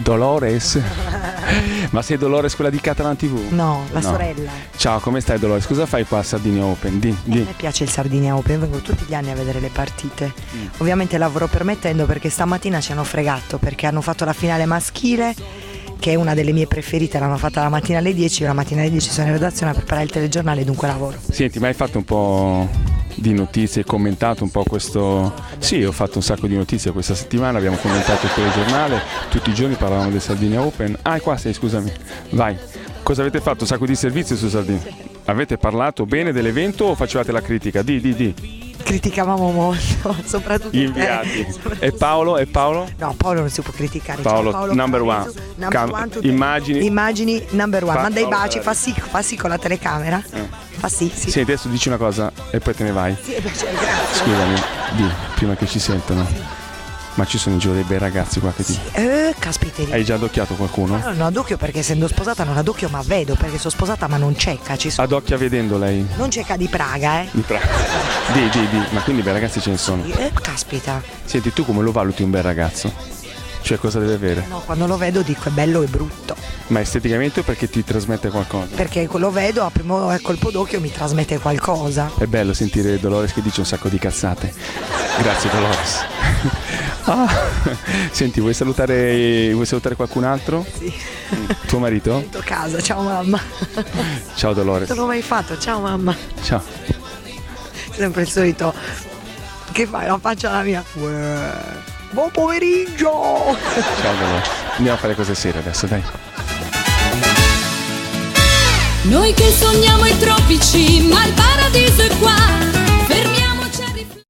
Dolores? Ma sei Dolores quella di Catalan TV? No, la sorella. Ciao, come stai Dolores? Cosa fai qua a Sardinia Open? Di. A me piace il Sardinia Open, vengo tutti gli anni a vedere le partite. Ovviamente lavoro permettendo, perché stamattina ci hanno fregato, perché hanno fatto la finale maschile, che è una delle mie preferite, l'hanno fatta la mattina alle 10, io la mattina alle 10 sono in redazione a preparare il telegiornale, dunque lavoro. Senti, ma hai fatto un po' di notizie, commentato un po' questo? Sì, ho fatto un sacco di notizie questa settimana, abbiamo commentato il telegiornale, tutti i giorni parlavamo del Sardinia Open. Ah, qua sei, scusami, vai. Cosa avete fatto? Un sacco di servizi su Sardinia? Avete parlato bene dell'evento o facevate la critica? Di. Criticavamo molto, soprattutto Gli inviati. E Paolo? No, Paolo non si può criticare. Paolo, Paolo number one. Immagini number one. Manda i Paolo baci, fa sì con la telecamera. Fa sì. Sì, adesso dici una cosa e poi te ne vai. Sì, grazie. Scusami, prima che ci sentano. Ma ci sono in giro dei bei ragazzi qua che ti... Caspita. Hai già adocchiato qualcuno? No, non adocchio perché essendo sposata non adocchio, ma vedo, perché sono sposata ma non cieca. Adocchia vedendo lei? Non cieca di Praga, Di Praga. Di. Ma quindi bei ragazzi ce ne sono? Caspita. Senti, tu come lo valuti un bel ragazzo? Cioè cosa deve avere? No, quando lo vedo dico è bello e brutto. Ma esteticamente o perché ti trasmette qualcosa? Perché lo vedo, a primo colpo d'occhio mi trasmette qualcosa. È bello sentire Dolores che dice un sacco di cazzate. Grazie Dolores. Senti, vuoi salutare qualcun altro? Sì. Tuo marito? Sento casa, ciao mamma. Ciao Dolores. Non l'ho mai fatto, ciao mamma. Ciao. Sempre il solito. Che fai? La faccia alla mia. Buon pomeriggio. Ciao Dolores. Andiamo a fare cose serie adesso, dai. Noi che sogniamo i tropici,